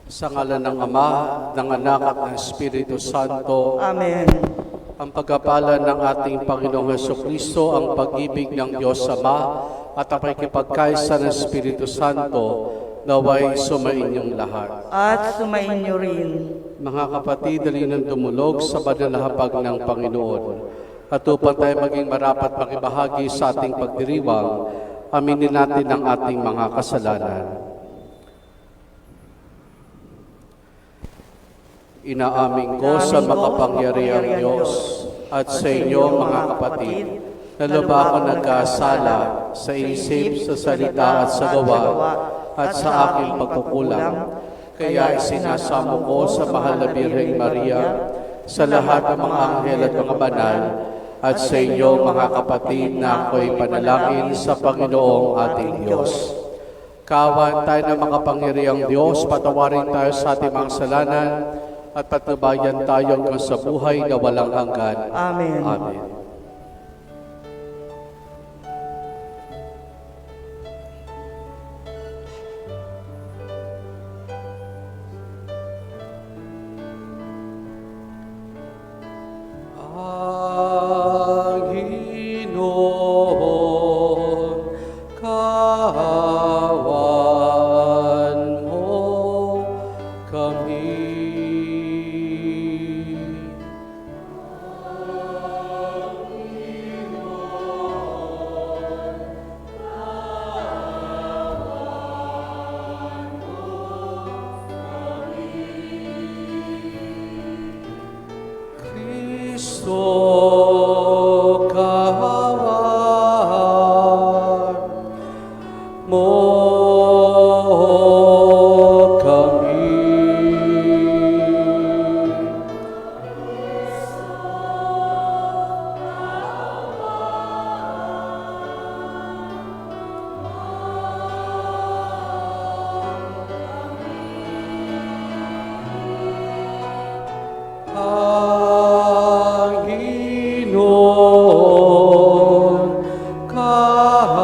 Sa ngalan ng Ama, ng Anak at ng Espiritu Santo. Amen. Ang pagkapala ng ating Panginoong Hesukristo, ang pag-ibig ng Diyos Ama, at ang pakikipagkaisa ng Espiritu Santo, naway sumainyong lahat. At sumainyo rin. Mga kapatid, dali ng dumulog sa banal na hapag ng Panginoon. At upang tayo maging marapat makibahagi sa ating pagdiriwang, aminin natin ang ating mga kasalanan. Inaamin ko sa makapangyarihang Diyos at sa inyo mga kapatid, na lubha ako nagkasala sa isip, sa salita at sa gawa at sa aking pagkukulang. Kaya isinasamo ko sa mahal na Birheng Maria, sa lahat ng mga anghel at mga banal, at sa inyo mga kapatid na ako'y panalangin sa Panginoong ating Diyos. Kawan tayo ng makapangyarihang Diyos, patawarin tayo sa ating mga kasalanan, at patnubayan tayo hanggang sa buhay na walang hanggan. Amen. Amen. Panginoon, kawan mo kami. Kristo, kawan mo kami. Panginoon, kawan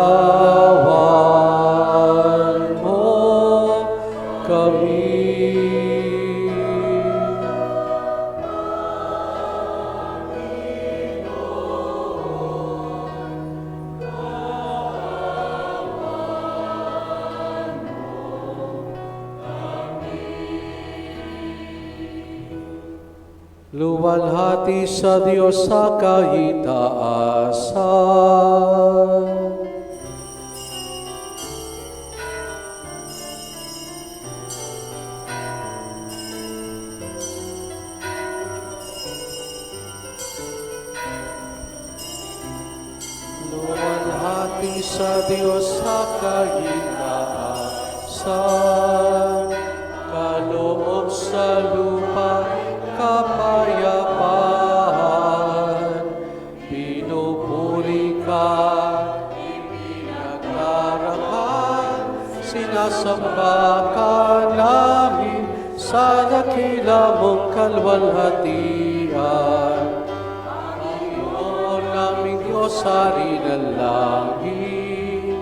mo kami. Luwalhati sa Diyos sa kaitaasan. Luwalhati sa Diyos sa kaitaasan. Kaloob sa lupa, kapayapaan, pinupuri ka, ipinagdarasal, sinasamba ka namin sa dakila mong kalwalhatian. Panginoon naming Diyos, Hari ng langit,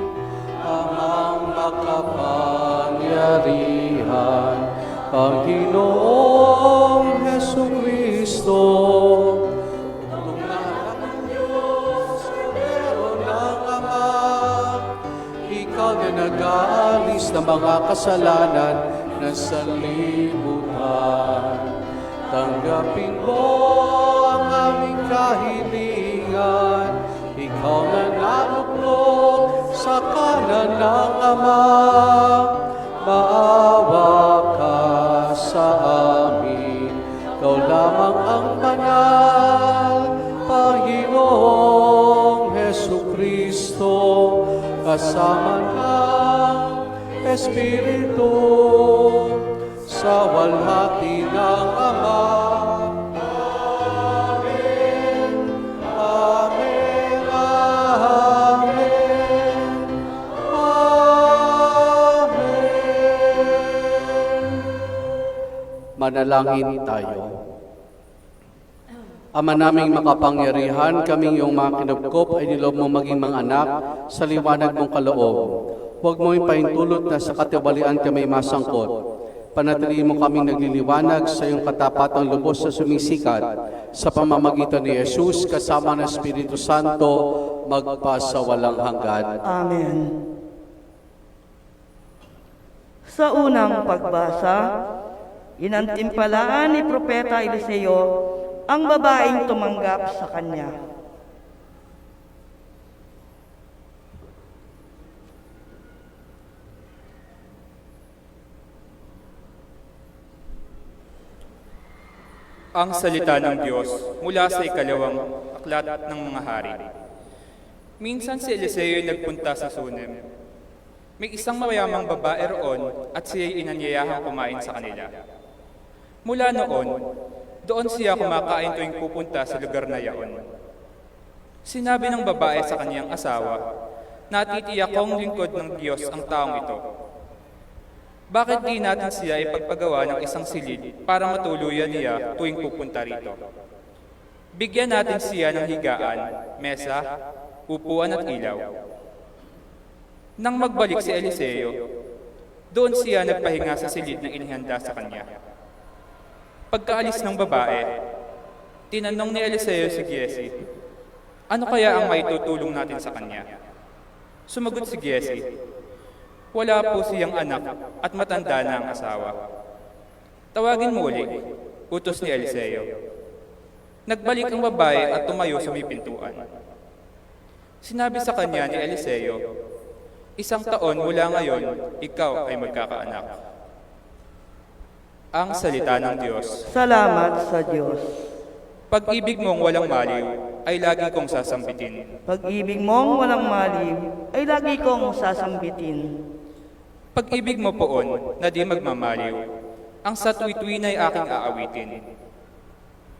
Amang makapangyarihan, Panginoong Hesukristo, tungnahan ng Diyos, meron ng Ama, ikaw na nag-aalis ng mga kasalanan ng sanlibutan. Tanggapin mo ang aming kahilingan, ikaw na naluklok sa kanan ng Ama, maawa ka sa amin, ikaw lamang ang banal, Panginoong Hesukristo, kasama ng Espiritu, sa walhati ng Ama. Amen, Amen, Amen, Amen. Manalangin tayo. Ama naming makapangyarihan, kaming iyong mga kinupkop ay niloob mo maging mga anak sa liwanag mong kaloob. Huwag mo ipahintulot na sa katiwalian kami masangkot. Panatilihin mo kaming nagliliwanag sa iyong katapatang lubos na sumisikat sa pamamagitan ni Jesus kasama ng Espiritu Santo magpasawalang hanggan. Amen. Sa unang pagbasa, inantimpalaan ni Propeta Eliseo ang babaeng tumanggap sa kanya. Ang salita ng Diyos mula sa ikalawang aklat ng mga hari. Minsan si Eliseo ay nagpunta sa Sunem. May isang mayamang babae roon at siya'y inanyayahang kumain sa kanila. Mula noon, doon siya kumakain tuwing pupunta sa lugar na yaon. Sinabi ng babae sa kaniyang asawa, natitiyak kong lingkod ng Diyos ang taong ito. Bakit di natin siya ipagpagawa ng isang silid para matuluyan niya tuwing pupunta rito? Bigyan natin siya ng higaan, mesa, upuan at ilaw. Nang magbalik si Eliseo, doon siya nagpahinga sa silid na inihanda sa kanya. Pagkaalis ng babae, tinanong ni Eliseo si Giesi, ano kaya ang maitutulong natin sa kanya? Sumagot si Giesi, wala po siyang anak at matanda na ang asawa. Tawagin mo ulit, utos ni Eliseo. Nagbalik ang babae at tumayo sa may pintuan. Sinabi sa kanya ni Eliseo, 1 taon mula ngayon, ikaw ay magkakaanak. Ang salita ng Diyos. Salamat sa Diyos. Pag-ibig mong walang maliw ay lagi kong sasambitin. Pag-ibig mong walang maliw ay lagi kong sasambitin. Pag-ibig mo poon na di magmamaliw, ang sa tuwi-tuwi na'y aking aawitin.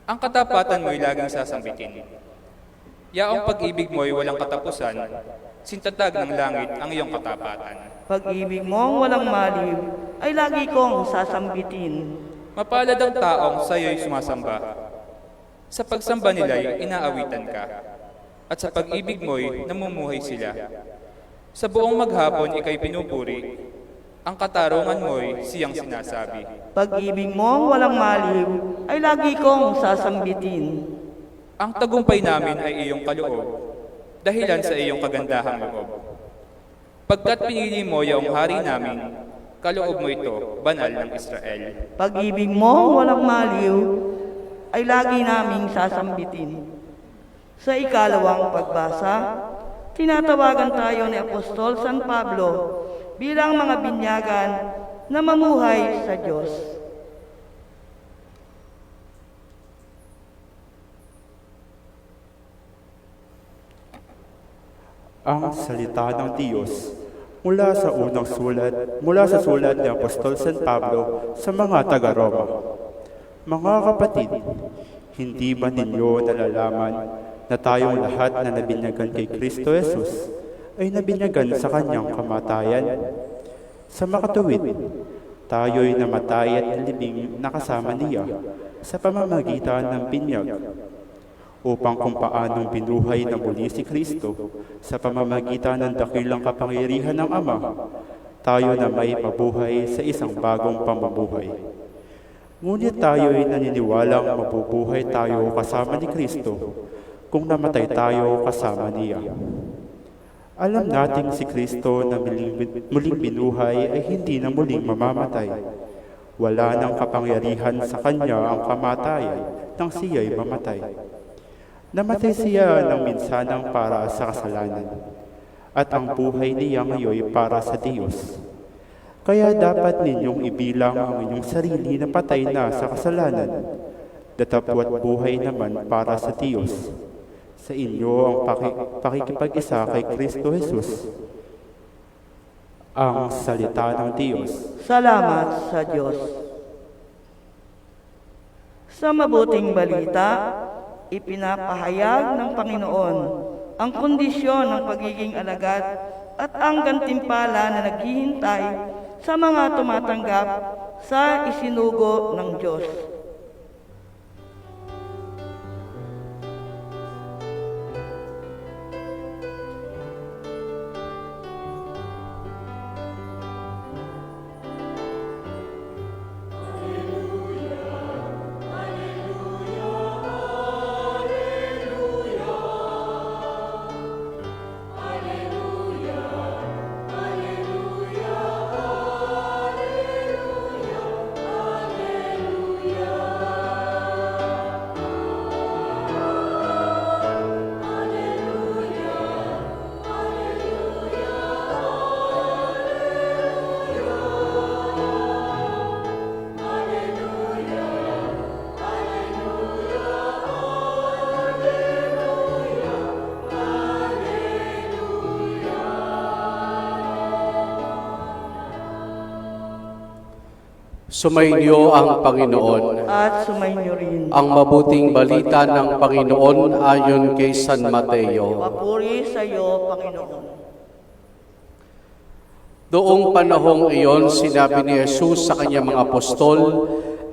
Ang katapatan mo'y laging sasambitin. Yaong pag-ibig mo'y walang katapusan, sintatag ng langit ang iyong katapatan. Pag-ibig mong walang maliw ay lagi kong sasambitin. Mapalad ang taong sa iyo'y sumasamba. Sa pagsamba nila'y inaawitan ka, at sa pag-ibig mo'y namumuhay sila. Sa buong maghapon ika'y pinupuri, ang katarungan mo'y siyang sinasabi. Pag-ibig mong walang maliw ay lagi kong sasambitin. Ang tagumpay namin ay iyong kaloob, dahilan sa iyong kagandahang loob. Pagkat pinili mo yung hari namin, kaloob mo ito, banal ng Israel. Pag-ibig mong walang maliw ay lagi naming sasambitin. Sa ikalawang pagbasa, tinatawagan tayo ni Apostol San Pablo bilang mga binyagan na mamuhay sa Diyos. Ang salita ng Diyos mula sa sulat ni Apostol San Pablo sa mga taga-Roma. Mga kapatid, hindi ba ninyo nalalaman na tayong lahat na nabinyagan kay Kristo Jesus ay nabinyagan sa kanyang kamatayan? Sa makatuwid, tayo'y namatay at nilibing nakasama niya sa pamamagitan ng binyag, upang kung paanong binuhay na muli si Kristo sa pamamagitan ng dakilang kapangyarihan ng Ama, tayo na may mabuhay sa isang bagong pamumuhay. Ngunit tayo'y naniniwalang mabubuhay tayo kasama ni Kristo kung namatay tayo kasama niya. Alam nating si Kristo na muling binuhay ay hindi na muling mamamatay. Wala nang kapangyarihan sa kanya ang kamatayan nang siya'y mamatay. Namatay siya ng minsanang para sa kasalanan, at ang buhay niya ngayon para sa Diyos. Kaya dapat ninyong ibilang ang inyong sarili na patay na sa kasalanan, datapwat buhay naman para sa Diyos. Sa inyo ang pakikipag-isa kay Kristo Jesus. Ang salita ng Diyos. Salamat sa Diyos. Sa mabuting balita, ipinapahayag ng Panginoon ang kondisyon ng pagiging alagad at ang gantimpala na naghihintay sa mga tumatanggap sa isinugo ng Diyos. Sumainyo ang Panginoon. At sumainyo rin. Ang mabuting balita ng Panginoon ayon kay San Mateo. Papuri sa iyo, Panginoon. Doong panahong iyon, sinabi ni Jesus sa kanyang mga apostol,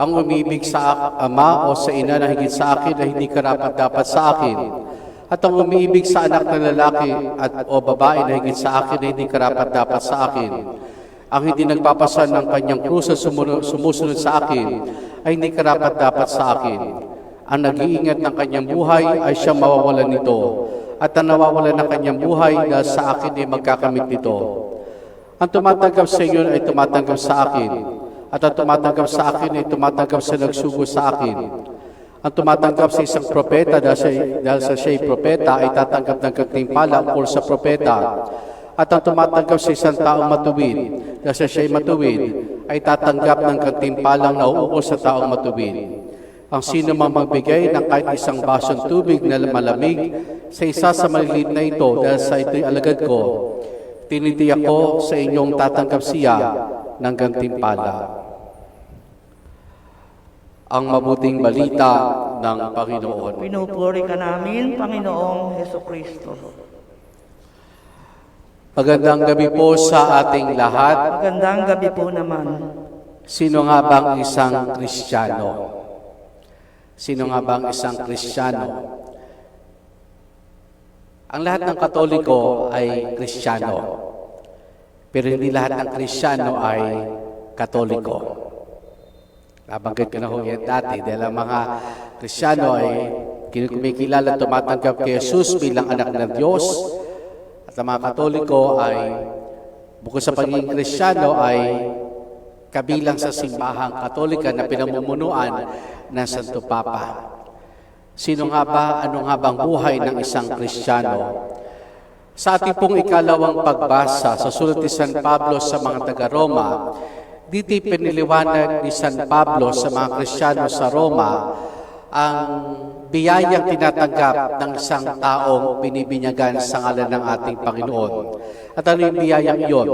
ang umibig sa ama o sa ina na higit sa akin ay hindi karapat-dapat sa akin. At ang umiibig sa anak na lalaki o babae na higit sa akin ay hindi karapat-dapat sa akin. Ang hindi nagpapasan ng kanyang krus at sumusunod sa akin ay hindi karapat-dapat sa akin. Ang nag-iingat ng kanyang buhay ay siyang mawawalan nito. At ang nawawalan ng kanyang buhay dahil sa akin ay magkakamit nito. Ang tumatanggap sa inyo ay tumatanggap sa akin. At ang tumatanggap sa akin ay tumatanggap sa nagsugo sa akin. Ang tumatanggap sa isang propeta dahil sa siya'y propeta ay tatanggap ng katimpala ukol sa propeta. At ang tumatanggap sa isang taong matuwid, dahil sa siya'y matuwid, ay tatanggap ng katimpalang nauukol sa taong matuwid. Ang sino mang magbigay ng kahit isang basong tubig na malamig sa isa sa maliliit na ito, dahil sa ito'y alagad ko, tinitiyak ko sa inyong tatanggap siya ng gantimpala. Ang mabuting balita ng Panginoon. Pinupuri ka namin, Panginoong Hesukristo. Magandang gabi po sa ating lahat. Magandang gabi po naman. Sino nga bang isang Kristiyano? Sino nga bang isang Kristiyano? Ang lahat ng Katoliko ay Kristiyano. Pero hindi lahat ng Kristiyano ay Katoliko. Nabanggit ko na ho yan dati dahil ang mga Kristiyano ay kumikilala at tumatanggap kay Jesus bilang anak ng Diyos. At ang mga Katoliko ay, bukod sa pagiging Kristiyano, ay kabilang sa simbahang Katolika na pinamumunuan ng Santo Papa. Sino nga ba, ano nga bang buhay ng isang Kristiyano? Sa ating pong ikalawang pagbasa sa sulat ni San Pablo sa mga taga-Roma, dito piniliwanag ni San Pablo sa mga Kristiyano sa Roma ang biyayang tinatanggap ng isang taong binibinyagan sa ngalan ng ating Panginoon. At ano yung biyayang iyon?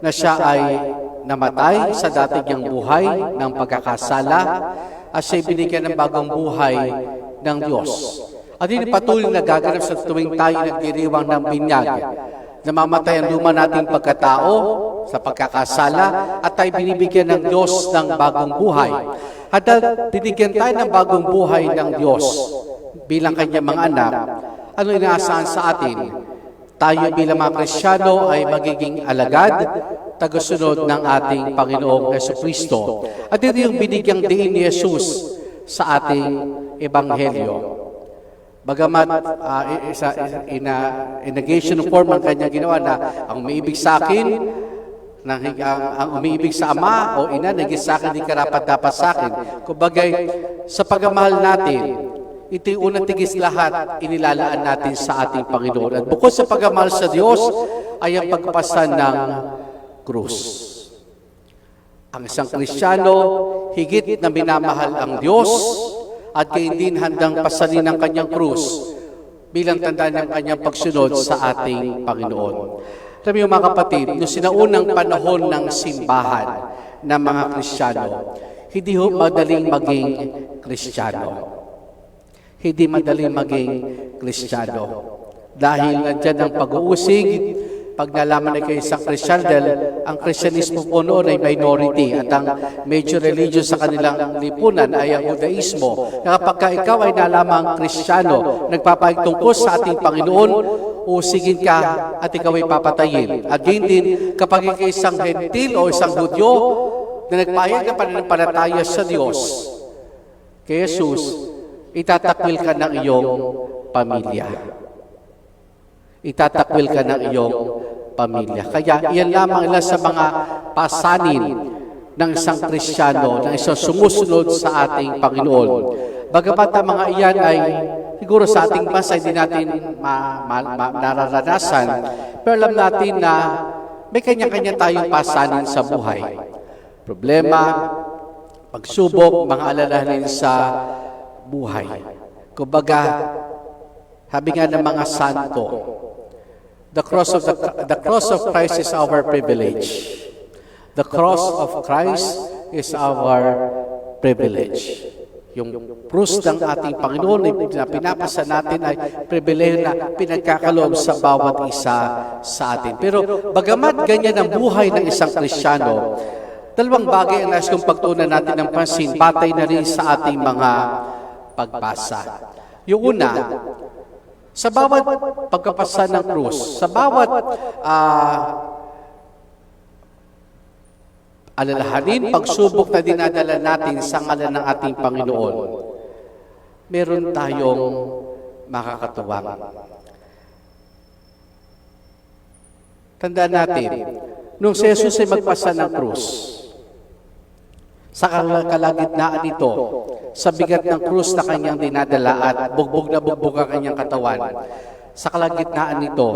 Na siya ay namatay sa dati niyang buhay ng pagkakasala at siya binigyan ng bagong buhay ng Diyos. At hindi patuloy na gaganap sa tuwing tayo nagdiriwang ng binyag. Namamatay ang luma nating pagkatao sa pagkakasala at tayo binibigyan ng Diyos ng bagong buhay. At binigyan tayo ng bagong buhay ng Diyos bilang kanyang mga anak, ano inaasahan sa atin? Tayo bilang mga Kristiyano ay magiging alagad, tagasunod ng ating Panginoong Hesukristo. At ito yung binigyang diin ni Jesus sa ating Ebanghelyo. Bagamat in negation form ang kanya ginawa na ang umiibig sa akin, ang umiibig sa ama o ina, naging sa akin, di karapat-dapat sa akin. Kumbagay, sa pagmamahal natin, ito yung unang tigis lahat, inilalaan natin sa ating Panginoon. At bukod sa pagmamahal sa Diyos, ay ang pagpasan ng krus. Ang isang Kristiyano, higit na minamahal ang Diyos, at kayo din handang pasanin ang kanyang krus bilang tanda ng kanyang pagsunod sa ating Panginoon. Sabi mo mga kapatid, noong sinaunang panahon ng simbahan ng mga Kristiyano, hindi ho madaling maging Kristiyano. Hindi madaling maging Kristiyano. Dahil nandyan ang pag-uusig, pag nalaman na kayo isang Kristiyano, dahil ang Kristyanismo po noon ay minority at ang major religion sa kanilang lipunan ay ang Judaismo. Kapag ikaw ay nalamang Kristiyano, nagpapahayag tungkol sa ating Panginoon, usigin ka at ikaw ay papatayin. At yun din, kapag ikaw isang Gentil o isang Hudyo na nagpahayag ng pananampalataya sa Diyos, kay Jesus, itatakwil ka ng iyong pamilya. Itatakwil ka ng iyong pamilya. Kaya iyan lamang ilan sa mga pasanin ng isang Kristiyano, ng isang sumusunod sa ating Panginoon. Bagamat ang mga iyan ay siguro sa ating bansa hindi natin nararanasan, pero alam natin na may kanya-kanya tayong pasanin sa buhay. Problema, pagsubok, mga alalahanin sa buhay. Kumbaga, sabi nga ng mga santo, the cross of Christ is our privilege. The cross of Christ is our privilege. Yung krus ng ating Panginoon na pinapasa natin ay pribilehiyo na pinagkakaloob sa bawat isa sa atin. Pero bagamat ganyan ang buhay ng isang Kristiyano, dalawang bagay ang nais kong pagtuunan natin ng pansin, batay na rin sa ating mga pagbasa. Yung una, sa bawat pagkapasa ng krus, sa bawat alalahanin, pagsubok na dinadala natin sa ngalan ng ating Panginoon, meron tayong makakatuwang. Tandaan natin, nung si Jesus ay magpasa ng krus, sa kalagitnaan nito, sa bigat ng krus na kanyang dinadala at bugbog na bugbog ang kanyang katawan, sa kalagitnaan nito,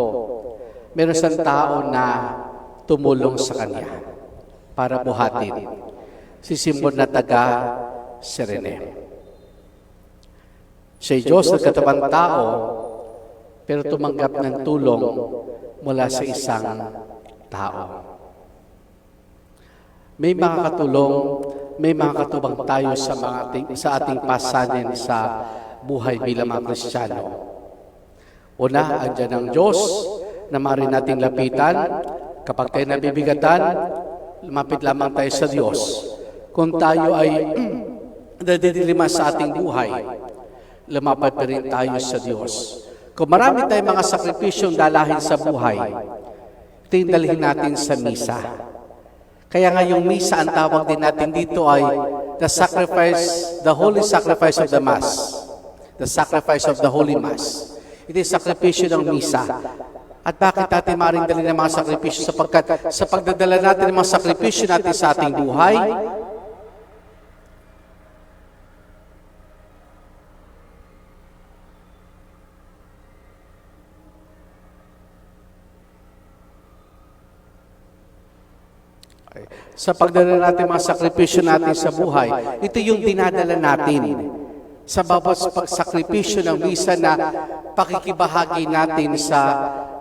meron isang tao na tumulong sa kanya para buhatin, si Simon na taga Sirene. Siya Diyos na katawan tao, pero tumanggap ng tulong mula sa isang tao. May makakatulong, may makakatubang tayo sa ating pasanin sa buhay bilang mga Kristiyano. Una, andyan ang Diyos na maaari nating lapitan. Kapag tayo nabibigatan, lumapit lamang tayo sa Diyos. Kung tayo ay nadidiliman sa ating buhay, lumapit pa rin tayo sa Diyos. Kung marami tayong mga sakripisyong dalahin sa buhay, ito yung dalhin natin sa misa. Kaya nga yung misa, ang tawag din natin dito ay the sacrifice, the holy sacrifice of the Mass. The sacrifice of the Holy Mass. Ito yung sakripisyo ng misa. At bakit natin maaaring dalhin ng mga sakripisyo? Sapagkat sa pagdadala natin ng mga sakripisyo natin sa ating buhay, sa pagdadala natin mga sakripisyo natin sa buhay, ito yung dinadala natin sa bawat sakripisyo ng misa na pakikibahagi natin sa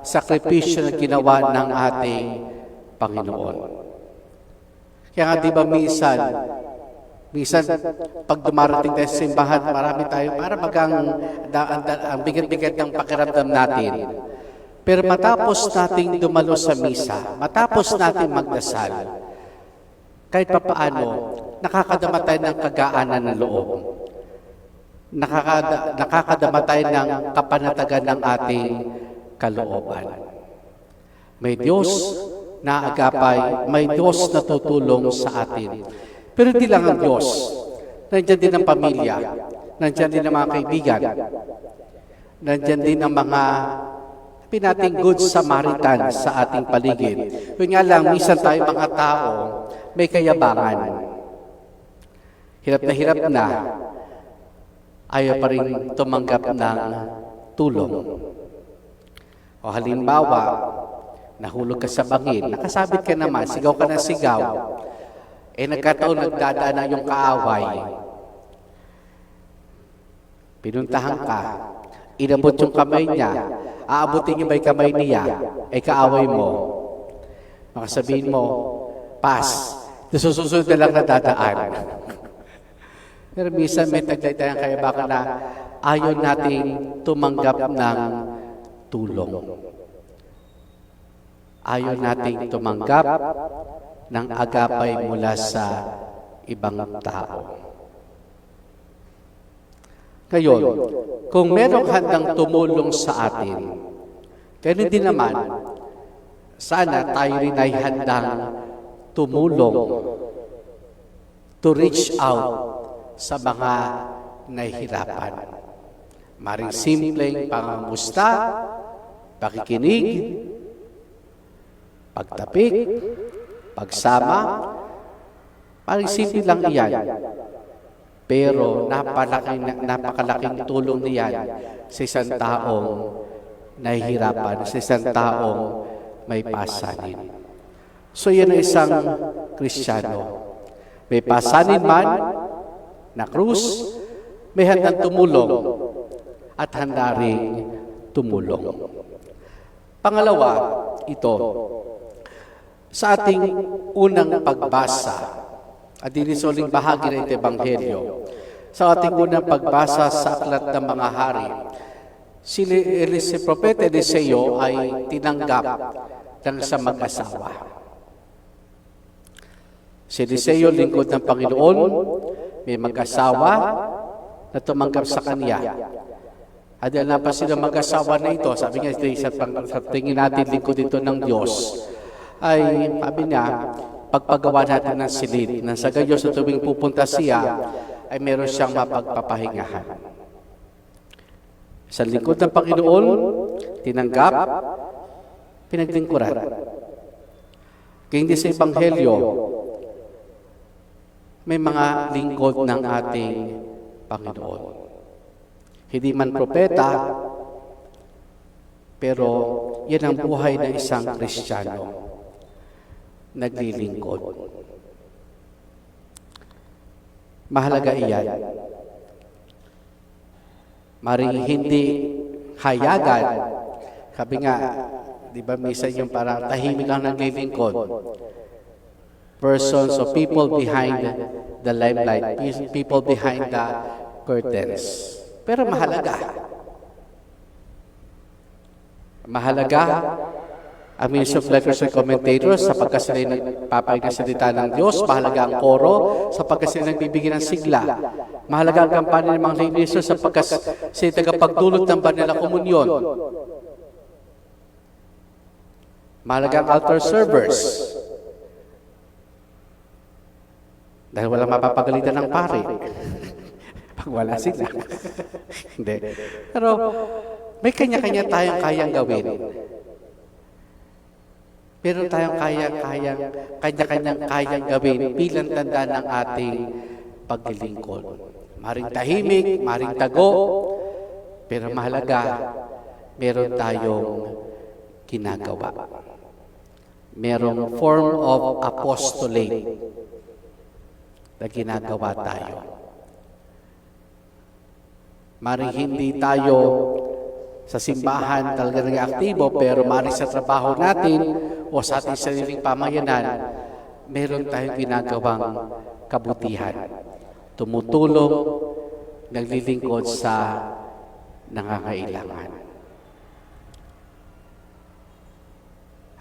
sakripisyo na ginawa ng ating Panginoon. Kaya nga, di ba minsan, pag dumarating tayo sa simbahan, marami tayo, para ang bigat-bigat ng pakiramdam natin. Pero matapos nating dumalo sa misa, matapos nating magdasal, kahit papaano, nakakadama tayo ng kagaanan ng loob. Nakakadama tayo ng kapanatagan ng ating kalooban. May Diyos na agapay, may Diyos na tutulong sa atin. Pero hindi lang ang Diyos. Nandiyan din ang pamilya, nandiyan din ang mga kaibigan, nandiyan din ang mga pinating good Samaritan sa ating paligid. Kung nga lang, minsan tayo mga tao, may kayabangan. Hirap na, ayaw pa rin tumanggap ng tulong. O halimbawa, nahulog ka sa bangin, nakasabit ka naman, sigaw ka ng sigaw, nagkataon nagdadaan na yung kaaway. Pinuntahan ka, inabot yung kamay niya, aabutin niyo ba yung kamay niya, kaaway mo. Makasabihin mo, pass, susunod na lang nadadaan. Pero minsan may taglay tayong kayabangan na ayaw nating tumanggap ng tulong. Ayaw nating tumanggap ng agapay mula sa ibang tao. Ngayon, kung merong handang tumulong sa atin, ganun din naman, sana tayo rin ay handang tumulong to reach out sa mga nahihirapan. Maring simpleng pangamusta, pakikinig, pagtapik, pagsama, maring simple lang iyan. Pero napakalaking tulong niyan sa isang taong nahihirapan, sa isang taong may pasanin. So yan ang isang Kristiyano. May pasanin man na krus, may handang tumulong at handa ring tumulong. Pangalawa, ito, sa ating unang pagbasa at dinisoling bahagi ng Ebanghelyo. Sa ating unang pagbasa sa Aklat ng Mga Hari, si Propeta Eliseo ay tinanggap ng isang mag-asawa. Si Eliseo, lingkod ng Panginoon, may mag-asawa na tumanggap sa kanya. At dahil napansin ng mag-asawa na ito, sabi niya, sa tingin natin lingkod ito ng Diyos, ay sabi niya, pagpagawa natin ng silid, nang sa gayon sa tuwing pupunta siya, ay meron siyang mapagpapahingahan. Sa lingkod ng Panginoon, tinanggap, pinaglingkuran. Kaya hindi sa Ebanghelyo, may mga lingkod ng ating Panginoon. Hindi man propeta, pero yan ang buhay ng isang Kristiyano. Naglilingkod. Mahalaga iyan. Maring hindi hayagan. Sabi nga, di ba minsan yung parang tahimik ang naglilingkod. Persons or people behind the limelight, people behind the curtains. Pero mahalaga. Mahalaga ang Ministry of Letters and Commentators sapagkat sila nagpapahayag ng salita ng Diyos. Mahalaga ang koro sapagkat sila nagbibigay ng sigla. Mahalaga ang kampanya ng mga lay ministers sapagkat sila tagapagdulot ng banal na komunyon. Mahalaga ang altar servers. Dahil walang mapapagalitan ng pare. Pag wala sila. Hindi. Pero may kanya-kanya tayong kayang gawin. Meron tayong kanya-kanyang kayang gawin bilang tanda ng ating paglilingkod. Maring tahimik, maring tago, pero mahalaga, meron tayong ginagawa. Merong form of apostolate na ginagawa tayo. Maring hindi tayo sa simbahan talaga naging aktibo, pero maring sa trabaho natin o sa ating sariling pamayanan, meron tayong ginagawang kabutihan. Tumutulong, naglilingkod sa nangangailangan.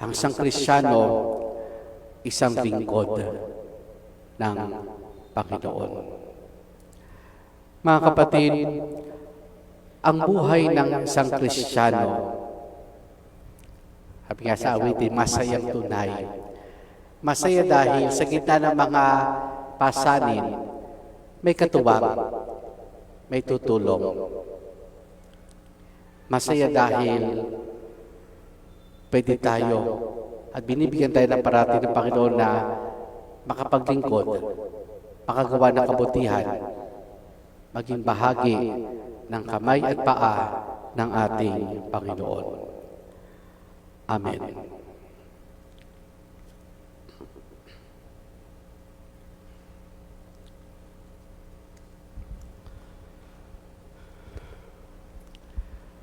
Ang isang Kristiyano, isang lingkod ng Panginoon. Mga kapatid, ang buhay ng isang Kristiyano, sabi nga sa awitin, masayang tunay. Masaya dahil sa gitna ng mga pasanin, may katuwang, may tutulong. Masaya dahil pwede tayo at binibigyan tayo ng parati ng Panginoon na makapaglingkod, makagawa ng kabutihan, maging bahagi ng kamay at paa ng ating Panginoon. Amen.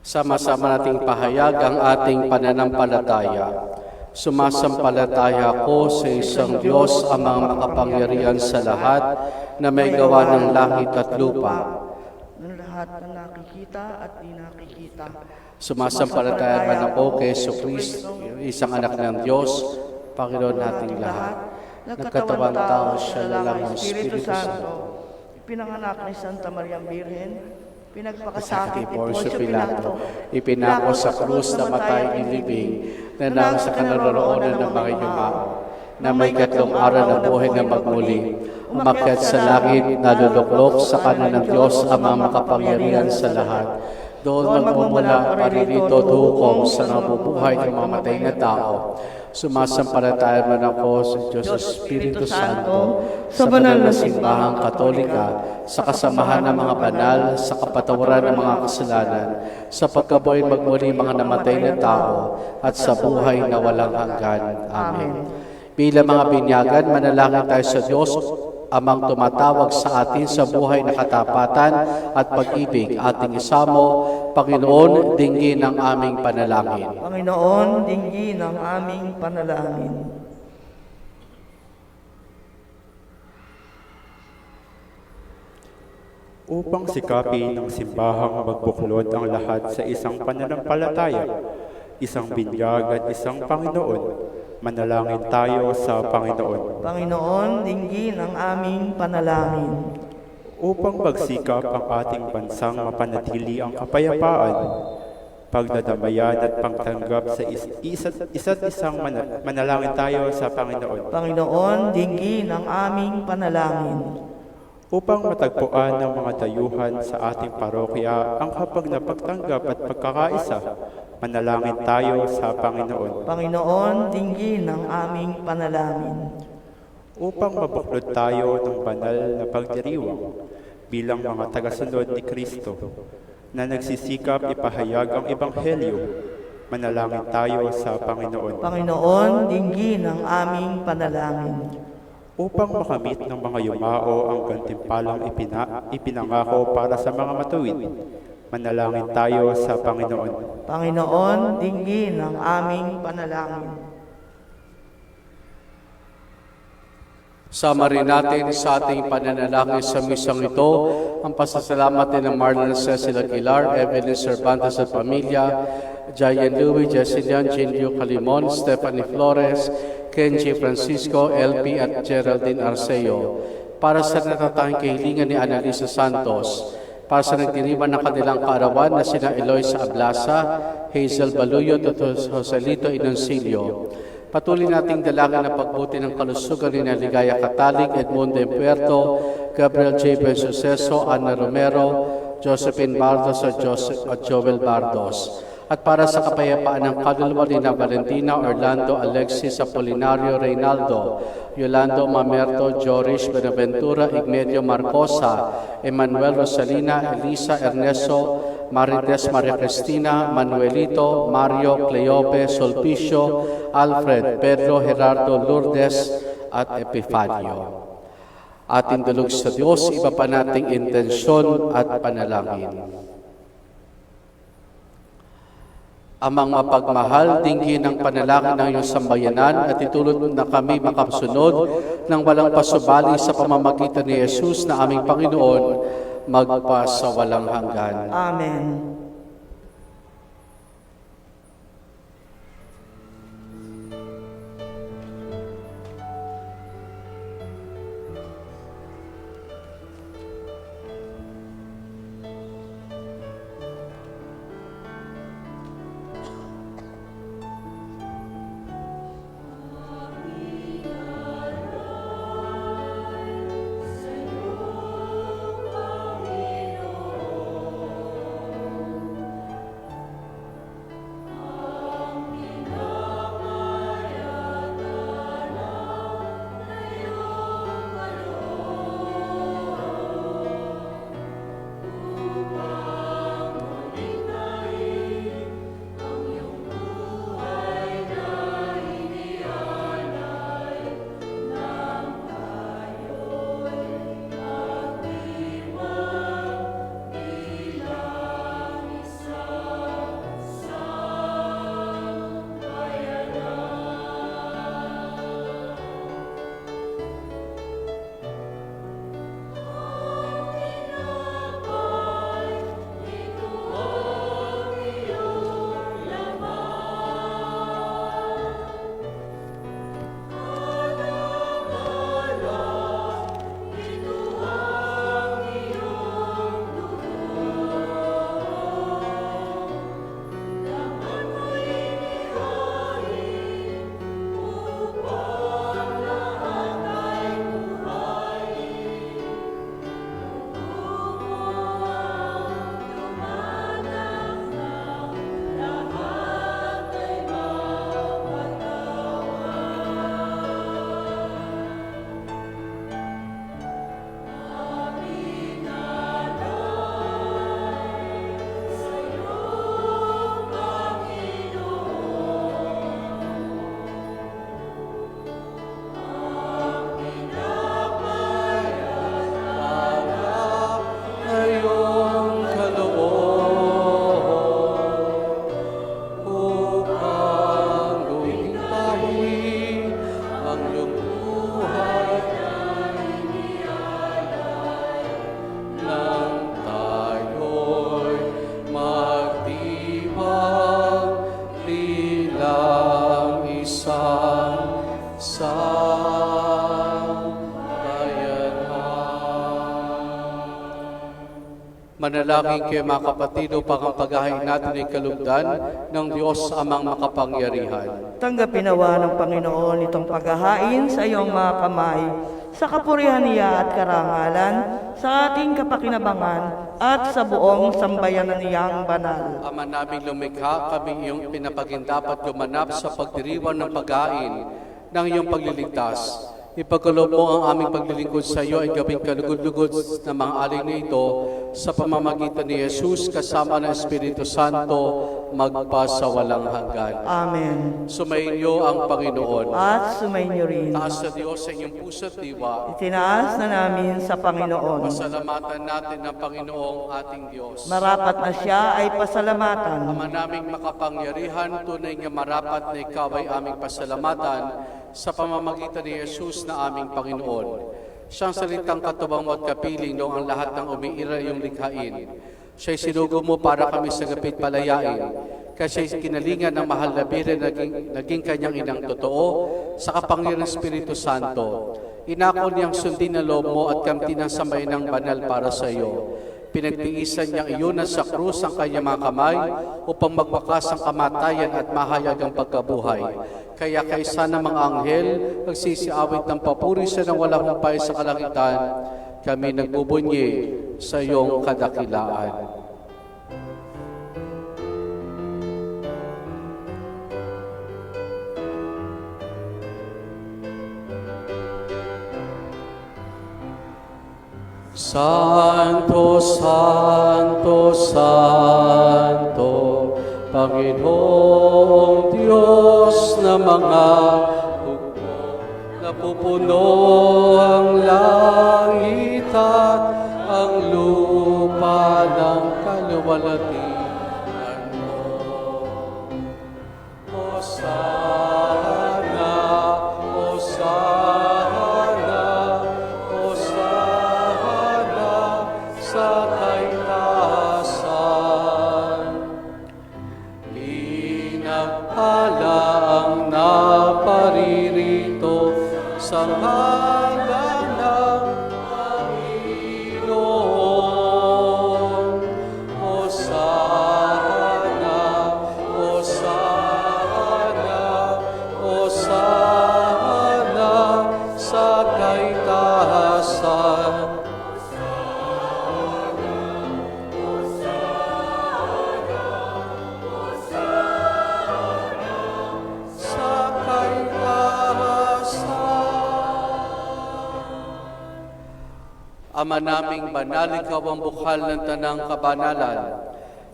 Sama-sama nating pahayag ang ating pananampalataya. Sumasampalataya ako sa isang Diyos amang makapangyarihan sa lahat na may gawa ng langit at lupa. Ng lahat na nakikita at di nakikita. Sumasampalataya man ako kay Jesucristo, isang anak ng Diyos, Panginoon nating lahat. Nagkatawang tao siya na lang ng Espiritu Santo. Ipinanganak ni Santa Maria Birhen, pinagpakasakit ni Poncio Poncio Pilato, Pilato, ipinako sa krus na matay inibig, na nang sa kanaroroonan ng mga yumao, na may 3 araw na buhay na magmuli, umakyat sa langit, naluluklok sa kanan ng Diyos amang makapangyarihan sa lahat. Doon magmumula paririto dukom sa nabubuhay ng mamatay na tao. Sumasampalataya man ako sa Diyos Espiritu Santo, sa banal na simbahang Katolika, sa kasamahan ng mga banal, sa kapatawaran ng mga kasalanan, sa pagkabuhay magmuli mga namatay na tao, at sa buhay na walang hanggan. Amen. Bilang mga binyagan, manalangin tayo sa Diyos, amang tumatawag sa atin sa buhay na katapatan at pag-ibig. Ating isamo, Panginoon, dinggin ang aming panalangin. Panginoon, dinggin ang aming panalangin. upang sikapin ng simbahang magbuklod ang lahat sa isang pananampalataya, isang binyag at isang Panginoon. Manalangin tayo sa Panginoon. Panginoon, dinggin ang aming panalangin. Upang magsikap ang ating bansang mapanatili ang kapayapaan, pagdadamayan at pagtanggap sa isa't isang manalangin tayo sa Panginoon. Panginoon, dinggin ang aming panalangin. Upang matagpuan ng mga dayuhan sa ating parokya ang kapag na pagtanggap at pagkakaisa, manalangin tayo sa Panginoon. Panginoon, dinggin ang aming panalangin. Upang mabuklod tayo ng banal na pagdiriwang bilang mga tagasunod ni Kristo na nagsisikap ipahayag ang Ebanghelyo, manalangin tayo sa Panginoon. Panginoon, dinggin ang aming panalangin. Upang makamit ng mga yumao ang gantimpalang ipinangako para sa mga matuwid, manalangin tayo sa Panginoon. Panginoon, dinggin ang aming panalangin. Sama rin natin sa ating pananalangin sa misang ito ang pasasalamat din ng Marlon Cecil Aguilar, Evelyn Cervantes at pamilya, Jayan Louie, Jessilian, Jindio Calimon, Stephanie Flores, Kenji Francisco, LP at Geraldine Arceo, para sa natatanging kahilingan ni Annalisa Santos, para sa nagdiriman ng kanilang kaarawan na sina Eloisa Ablasa, Hazel Baluyot at Joselito Inoncilio. Patuloy nating dalangin ang pagbuti ng kalusugan ni Ligaya Katalig, Edmundo Puerto, Gabriel J. Bensuceso, Ana Romero, Josephine Bardos at Joel Bardos. At para sa kapayapaan ng kaluluwa ni Valentina, Orlando, Alexis, Apolinario, Reynaldo, Yolando Mamerto, Jorish, Benaventura, Igmedio Marcosa, Emmanuel Rosalina, Elisa, Ernesto, Marites, Maria Cristina, Manuelito, Mario, Cleope, Solpicio, Alfred, Pedro, Gerardo, Lourdes, at Epifanio. Ating dulog sa Diyos, iba pa nating intensyon at panalangin. Amang mapagmahal, dinggin ang panalangin ng iyong sambayanan at itulot na kami makasunod ng walang pasubali sa pamamagitan ni Jesus na aming Panginoon, magpasawalang hanggan. Amen. Manalangin kayo mga kapatid upang ang paghahain natin ay kalugdan ng Diyos amang makapangyarihan. Tanggapin nawa ng Panginoon itong paghahain sa iyong mga kamay, sa kapurihan niya at karangalan, sa ating kapakinabangan at sa buong sambayanan niyang banal. Ama naming lumikha, kami iyong pinapagindapat gumanap sa pagdiriwang ng paghain ng iyong pagliligtas. Ipagkaloob mo ang aming paglilingkod sa iyo ay gawing kalugod-lugod na mga alay na ito sa pamamagitan ni Jesus kasama ng Espiritu Santo magpasawalang hanggan. Amen. Sumainyo ang Panginoon. At sumainyo rin. Taas sa Diyos sa inyong puso at diwa. Itinaas na namin sa Panginoon. Pasalamatan natin ng Panginoong ating Diyos. Marapat na siya ay pasalamatan. Ama naming makapangyarihan, tunay nga marapat na ikaw ay aming pasalamatan sa pamamagitan ni Jesus na aming Panginoon. Siyang salitang katubang mo at kapiling noong ang lahat ng umiira iyong likhain. Siya'y sinugo mo para kami sa gapit palayain. Kasi kinalingan ng mahal na Birhen naging kanyang inang totoo sa kapangyarihan ng Espiritu Santo. Inako niyang sundin na loob mo at kamtin ng samay ng banal para sa iyo. Pinagtiisan niyang iyon sa krus ang kanyang mga kamay upang magwakas ang kamatayan at mahayag ang pagkabuhay. Kaya kaysa ng mga anghel, nagsisiawit ng papuri sa nang walang humpay sa kalangitan, kami nagbubunyi sa iyong kadakilaan. Santo, Santo, Santo, Panginoong Diyos na mga hukbo, napupuno ang langit at ang lupa ng kaluwalhatian mo. Hosana, Hosana, Hosana sa kaitaasan. Pinagpala ang naparirito sa ngalan ng Panginoon. Hosana, Hosana, Hosana sa kaitaasan. Ama naming banal, ikaw ang bukal ng tanang kabanalan.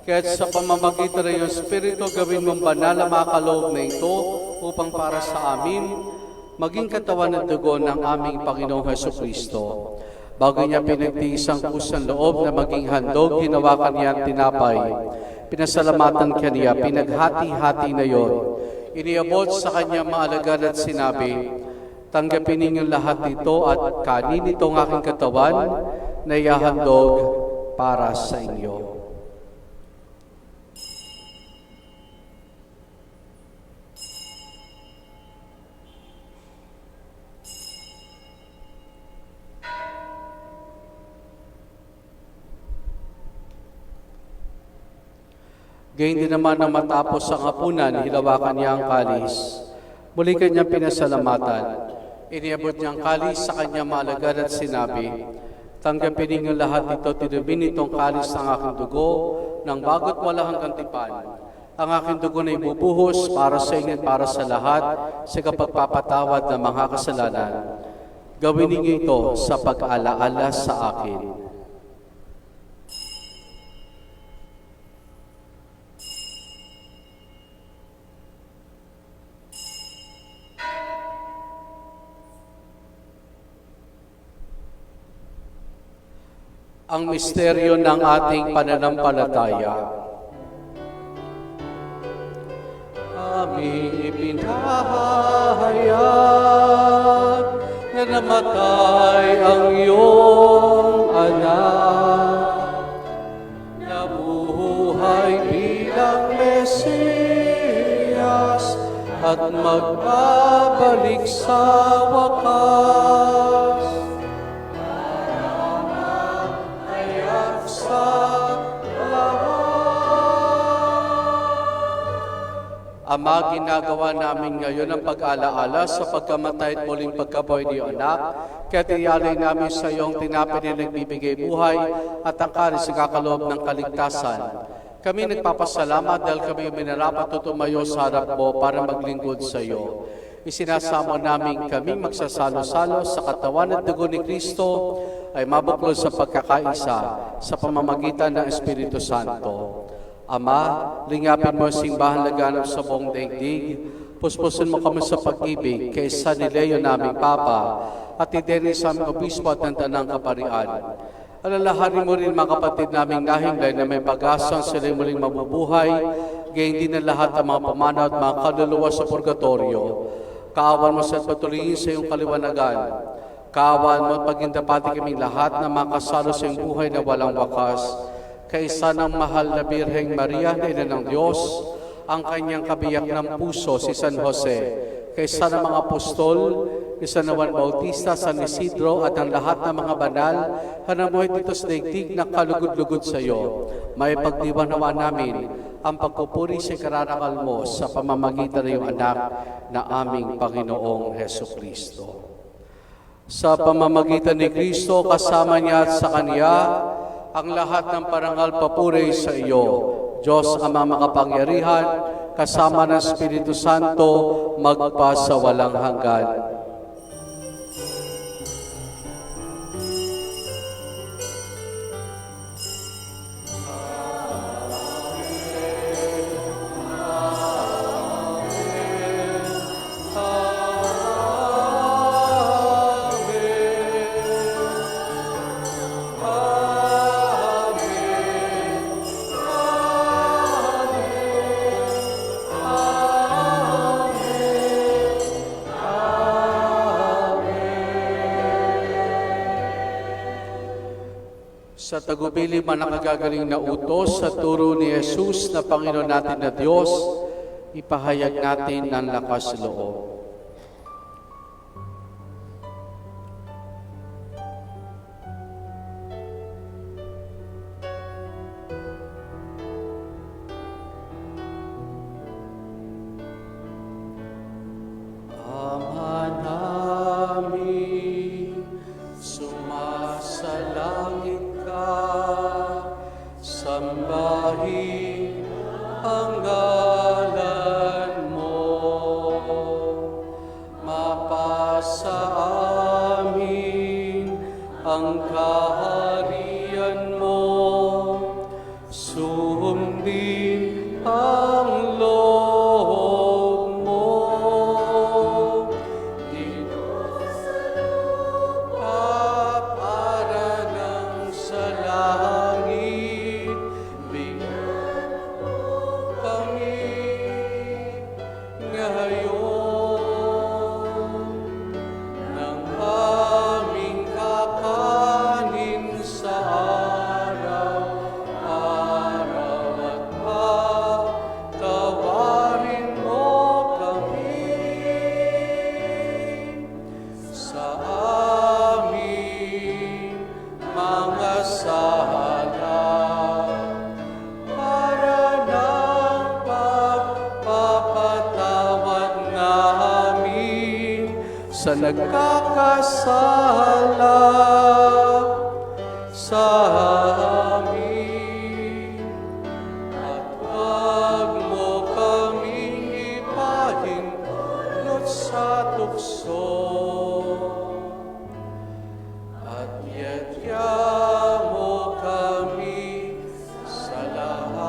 Kaya't sa pamamagitan ng iyong Espiritu, gawin mong banal ang mga kaloob na ito upang para sa amin, maging katawan at dugo ng aming Panginoong Hesukristo. Bago niya pinagtiis ang kusang loob na maging handog, hinawakan niya ang tinapay. Pinasalamatan ka niya, pinaghati-hati na yon. Iniabot sa kanya mga alagad at sinabi, tanggapin ninyong lahat nito at kanin itong aking katawan na ihahandog para sa inyo. Gayon din naman na matapos ang hapunan, hilawakan niya ang kalis. Muli kanyang pinasalamatan. Iniabot niyang kalis sa kanyang mga alagad at sinabi, tanggapin ninyong lahat ito, tinubin itong kalis ng aking dugo, ng bago't walang hanggang tipan. Ang aking dugo na ibubuhos para sa inyo at para sa lahat sa kapagpapatawad ng mga kasalanan. Gawin ninyo ito sa pag-alaala sa akin. Ang misteryo ng ating pananampalataya. Aming ipinahayag na namatay ang iyong anak, nabuhay bilang Mesiyas at magbabalik sa wakas. Sa Ama, ginagawa namin ngayon ang pag-alaala sa pagkamatay at muling pagkabuhay ni iyong anak. Kaya tiyalay namin sa iyong tinapay na nagbibigay buhay at ang karis sa kakaloob ng kaligtasan. Kami nagpapasalamat dahil kami minarapat tutumayo sa harap mo para maglingkod sa iyo. Isinasamo namin kami magsasalo-salo sa katawan at dugo ni Kristo ay mabuklod sa pagkakaisa sa pamamagitan ng Espiritu Santo. Ama, lingapin mo ang simbahan laganap sa buong daigdig. Puspusin mo kami sa pag-ibig kay San Ileo naming Papa at ideni sa aming obispo at ng tanang kaparian. Alalahanin mo rin mga kapatid naming nahinglay na may pag-asang sila muling mabubuhay, gayon din na lahat ang mga pamanaw at mga kaluluwa sa purgatorio. Kaawan mo sa patuloyin sa iyong kaliwanagan. Kaawan mo at pagindapati kaming lahat na makasalo sa iyong buhay na walang wakas. Kaisa ng mahal na Birheng Maria, na Ina ng Diyos, ang kanyang kabiyak ng puso, si San Jose, kaisa ng mga apostol, ni San Juan Bautista, San Isidro, at ang lahat ng mga banal, hanamuhay dito sa daigdig na kalugod-lugod sa iyo. May pagdiwanawa namin ang pagpupuri sa kararangal mo sa pamamagitan ng iyong anak na aming Panginoong Hesukristo. Sa pamamagitan ni Kristo, kasama niya at sa Kanya, ang lahat ng parangal papuri sa iyo, Diyos Ama makapangyarihan, kasama ng Espiritu Santo, magpa sa walang hanggan. Sa tagubili man nakagagaling na utos sa turo ni Jesus na Panginoon natin na Diyos, ipahayag natin ng lakas loob. Ama namin, sumasalangit sambahin ang ngalan mo, mapasa amin ang kaharian mo, sundin ang loob mo, dito sa lupa para ng sa langit. Bigyan mo kami ngayon ng aming kakanin sa araw-araw at patawarin mo kami sa aming mga sala para ng pagpapatawad namin sa nagkakasala sa amin. At huwag mo kaming ipahintulot sa tukso, at yadya mo kami sa lahat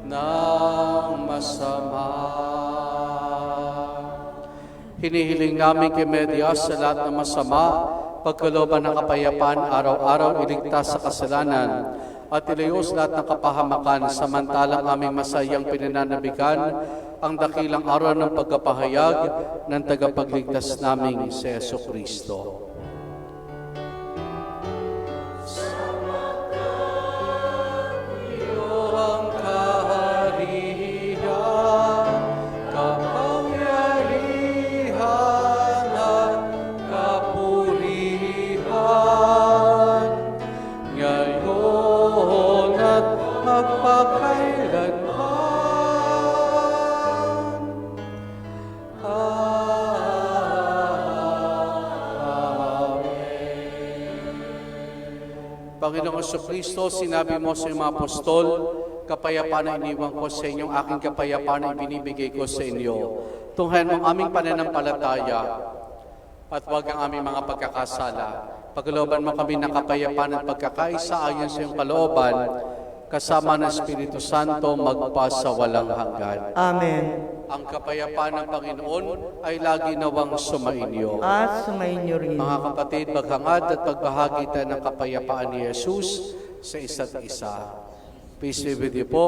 ng masama. Hinihiling namin kay Media sa lahat ng masama, pagkalooban ng kapayapaan, araw-araw iligtas sa kasalanan, at ilayos lahat ng kapahamakan, samantalang aming masayang pinananabikan ang dakilang araw ng pagkapahayag ng tagapagligtas naming si Jesucristo. Magpakailanman. Panginoong Kristo, sinabi mo sa iyong mga apostol, kapayapaan na iniwan ko sa inyong aking kapayapaan na ibinibigay ko sa inyo. Tunghayan mo ang aming pananampalataya at huwag ang aming mga pagkakasala. Pagkalooban mo kami ng kapayapaan at pagkakaisa ayon sa iyong kalooban, kasama ng Espiritu Santo magpasa walang hanggan. Amen. Ang kapayapaan ng Panginoon ay lagi nawang sumainyo. At sumainyo rin. Mga kapatid, maghangad at pagbahagi tayo ng kapayapaan ni Jesus sa isa't isa. Peace be with you po.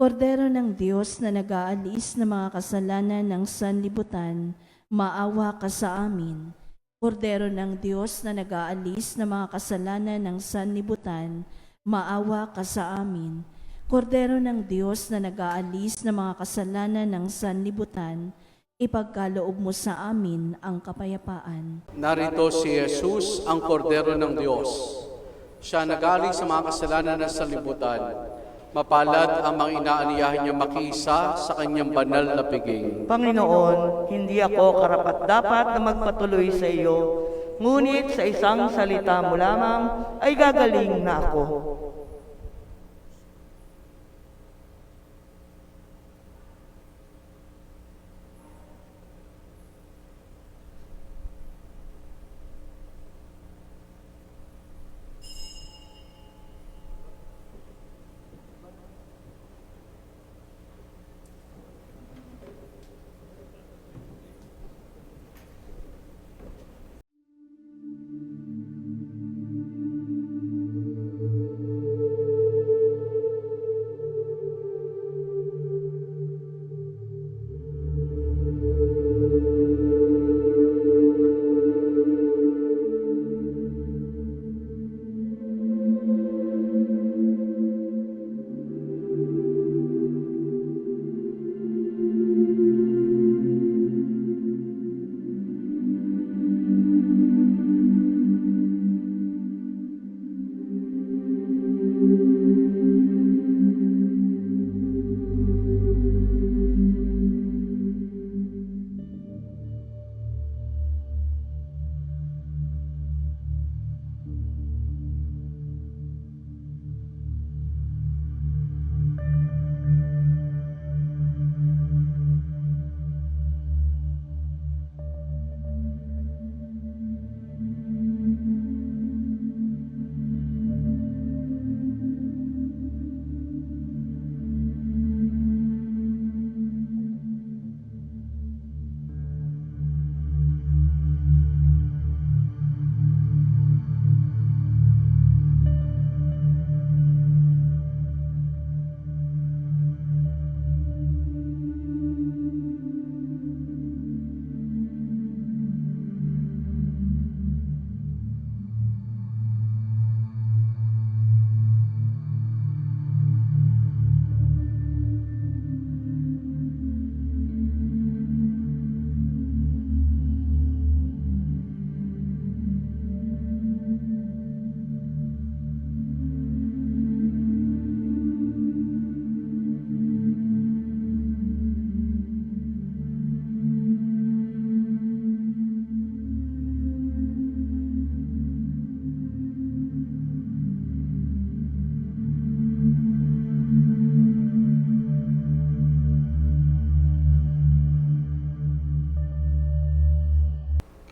Kordero ng Diyos na nag-aalis ng mga kasalanan ng sanlibutan, maawa ka sa amin. Kordero ng Diyos na nag-aalis ng mga kasalanan ng sanlibutan, maawa ka sa amin. Kordero ng Diyos na nag-aalis ng mga kasalanan ng sanlibutan, ipagkaloob mo sa amin ang kapayapaan. Narito si Jesus, ang Kordero ng Diyos. Siya nag-alis sa mga kasalanan ng sanlibutan. Mapalad ang mga inaaniyahan niya makiisa sa kanyang banal na piging. Panginoon, hindi ako karapat-dapat na magpatuloy sa iyo, ngunit sa isang salita mo lamang ay gagaling na ako.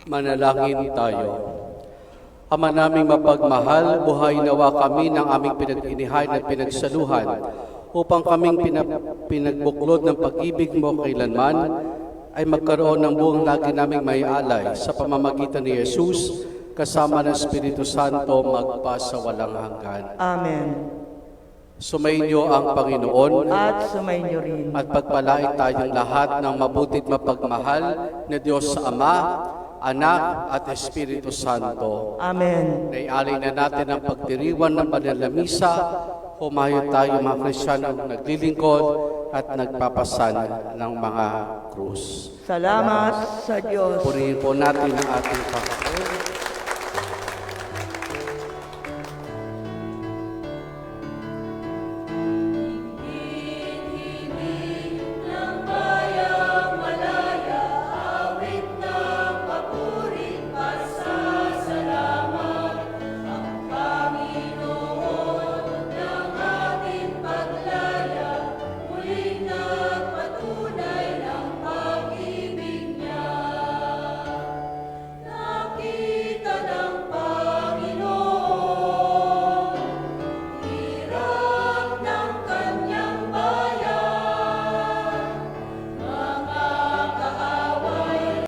Manalangin tayo. Ama naming mapagmahal, buhay nawa kami ng aming pinag-inihay at pinagsaluhan upang kaming pinagbuklod ng pag-ibig mo kailanman ay magkaroon ng buong lagi naming may alay sa pamamagitan ni Jesus kasama ng Espiritu Santo magpasa walang hanggan. Amen. Sumainyo ang Panginoon At sumainyo rin. at pagpalain tayong lahat ng mabutit mapagmahal na Diyos sa Ama, Anak at Espiritu Santo. Amen. Naialay na natin ang pagdiriwan ng banal na misa. Humayo tayo mga Kristiyanong naglilingkod at nagpapasan ng mga krus. Salamat sa Diyos. Purihin po natin ang ating Panginoon.